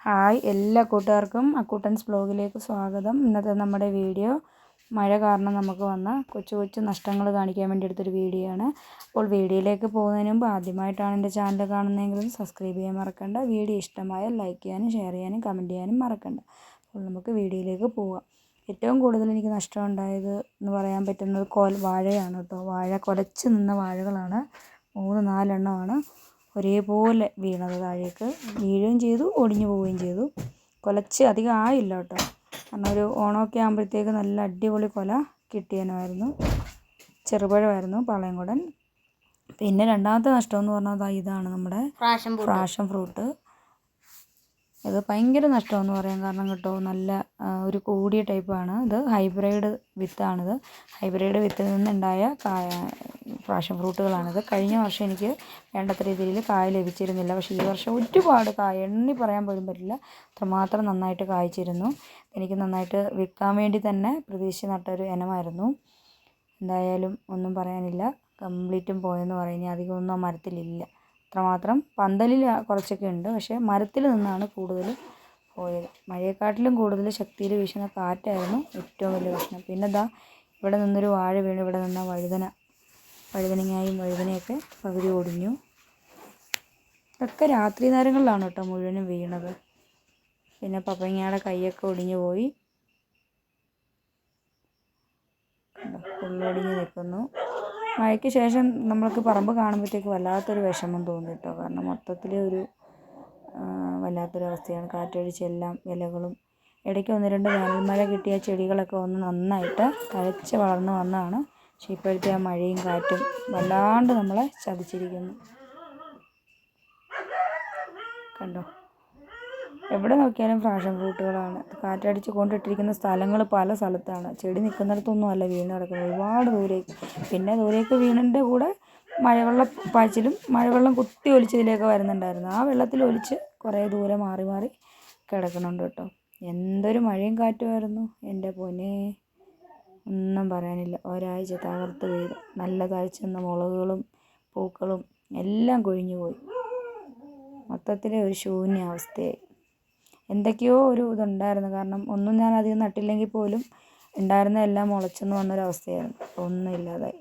Hi എല്ലാ കൂട്ടുകാർക്കും അക്കൂട്ടൻസ് ബ്ലോഗിലേക്ക് സ്വാഗതം. ഇന്നത്തെ നമ്മുടെ വീഡിയോ മഴ കാരണം നമുക്ക് വന്ന കൊച്ചു കൊച്ചു നഷ്ടങ്ങൾ കാണിക്കാൻ വേണ്ടി എടുത്തൊരു വീഡിയോ ആണ്. അപ്പോൾ വീഡിയോയിലേക്ക് പോകുന്നതിന് മുമ്പ് ആദ്യമായിട്ടാണ് എൻ്റെ ചാനൽ കാണുന്നതെങ്കിലും സബ്സ്ക്രൈബ് ചെയ്യാൻ മറക്കണ്ട. വീഡിയോ ഇഷ്ടമായാൽ ലൈക്ക് ചെയ്യാനും ഷെയർ ചെയ്യാനും കമൻറ്റ് ചെയ്യാനും മറക്കണ്ട. അപ്പോൾ നമുക്ക് വീഡിയോയിലേക്ക് പോവാം. ഏറ്റവും കൂടുതൽ എനിക്ക് നഷ്ടം ഉണ്ടായത് എന്ന് പറയാൻ പറ്റുന്നത് വാഴയാണ് കേട്ടോ. വാഴ കുലച്ച് നിന്ന വാഴകളാണ്, 3-4 എണ്ണമാണ് ഒരേപോലെ വീണത്. താഴേക്ക് വീഴുകയും ചെയ്തു, ഒടിഞ്ഞു പോവുകയും ചെയ്തു. കുലച്ച് അധികം ആയില്ല കേട്ടോ, കാരണം ഒരു ഓണമൊക്കെ ആകുമ്പോഴത്തേക്ക് നല്ല അടിപൊളി കൊല കിട്ടിയനായിരുന്നു. ചെറുപഴമായിരുന്നു, പാളയംകുടൻ. പിന്നെ രണ്ടാമത്തെ നഷ്ടമെന്ന് പറഞ്ഞാൽ ഇതാണ് നമ്മുടെ ഫ്രാഷൻ ഫ്രൂട്ട്. ഇത് ഭയങ്കര നഷ്ടമെന്ന് പറയാൻ കാരണം കേട്ടോ, നല്ല ഒരു കൂടിയ ടൈപ്പാണ് ഇത്. ഹൈബ്രിഡ് വിത്താണിത്. ഹൈബ്രിഡ് വിത്തിൽ നിന്നുണ്ടായ പാഷൻ ഫ്രൂട്ടുകളാണിത്. കഴിഞ്ഞ വർഷം എനിക്ക് വേണ്ടത്ര രീതിയിൽ കായ ലഭിച്ചിരുന്നില്ല, പക്ഷേ ഈ വർഷം ഒരുപാട് കായ എണ്ണി പറയാൻ പോലും പറ്റില്ല, അത്രമാത്രം നന്നായിട്ട് കായ്ച്ചിരുന്നു. എനിക്ക് നന്നായിട്ട് വിൽക്കാൻ വേണ്ടി തന്നെ പ്രതീക്ഷിച്ച് നട്ടൊരു ഇനമായിരുന്നു. എന്തായാലും ഒന്നും പറയാനില്ല, കംപ്ലീറ്റും പോയെന്ന് പറയുന്നത്. അധികമൊന്നും ആ മരത്തിലില്ല. അത്രമാത്രം പന്തലിൽ കുറച്ചൊക്കെ ഉണ്ട്, പക്ഷേ മരത്തിൽ നിന്നാണ് കൂടുതൽ പോയത്. മഴയെക്കാട്ടിലും കൂടുതൽ ശക്തിയിൽ വീശുന്ന കാറ്റായിരുന്നു ഏറ്റവും വലിയ പ്രശ്നം. പിന്നെ ഇവിടെ നിന്നൊരു വാഴ വീണ്, ഇവിടെ നിന്ന വഴുതനയൊക്കെ പകുതി ഒടിഞ്ഞു. ഇതൊക്കെ രാത്രി നേരങ്ങളിലാണ് കേട്ടോ മുഴുവനും വീണത്. പിന്നെ പപ്പങ്ങയുടെ കൈയൊക്കെ ഒടിഞ്ഞു പോയി, ഫുള്ളൊടിഞ്ഞ് നിൽക്കുന്നു. മഴയ്ക്ക് ശേഷം നമ്മൾക്ക് പറമ്പ് കാണുമ്പോഴത്തേക്ക് വല്ലാത്തൊരു വിഷമം തോന്നും കേട്ടോ, കാരണം മൊത്തത്തിൽ ഒരു വല്ലാത്തൊരവസ്ഥയാണ്. കാറ്റടിച്ച് എല്ലാം ഇലകളും, ഇടയ്ക്ക് 1-2 വേനൽമഴ കിട്ടിയ ചെടികളൊക്കെ ഒന്ന് നന്നായിട്ട് തഴച്ച് വളർന്നു വന്നതാണ്. പക്ഷേ ഇപ്പോഴത്തെ ആ മഴയും കാറ്റും വല്ലാണ്ട് നമ്മളെ ചതിച്ചിരിക്കുന്നു. കണ്ടോ, എവിടെ നോക്കിയാലും പാഷൻ ഫ്രൂട്ടുകളാണ്. കാറ്റടിച്ച് കൊണ്ടിട്ടിരിക്കുന്ന സ്ഥലങ്ങൾ പല സ്ഥലത്താണ്. ചെടി നിൽക്കുന്നിടത്തൊന്നും അല്ല വീണ് കിടക്കുന്നത്, ഒരുപാട് ദൂരേക്ക്. പിന്നെ ദൂരേക്ക് വീണിൻ്റെ കൂടെ മഴവെള്ളം കുത്തി ഒലിച്ചതിലേക്ക് വരുന്നുണ്ടായിരുന്നു. ആ വെള്ളത്തിൽ ഒലിച്ച് കുറേ ദൂരെ മാറി മാറി കിടക്കുന്നുണ്ട് കേട്ടോ. എന്തൊരു മഴയും കാറ്റുമായിരുന്നു എൻ്റെ പൊന്നേ, ഒന്നും പറയാനില്ല. ഒരാഴ്ച തകർത്ത് വീഴും. നല്ല തഴച്ച് നിന്ന മുളകുകളും പൂക്കളും എല്ലാം കൊഴിഞ്ഞു പോയി. മൊത്തത്തിൽ ഒരു ശൂന്യാവസ്ഥയായി. എന്തൊക്കെയോ ഒരു ഇതുണ്ടായിരുന്നു, കാരണം ഒന്നും ഞാൻ അധികം നട്ടില്ലെങ്കിൽ പോലും ഉണ്ടായിരുന്ന എല്ലാം മുളച്ചെന്ന് വന്നൊരവസ്ഥയായിരുന്നു. ഒന്നും ഇല്ലാതായി.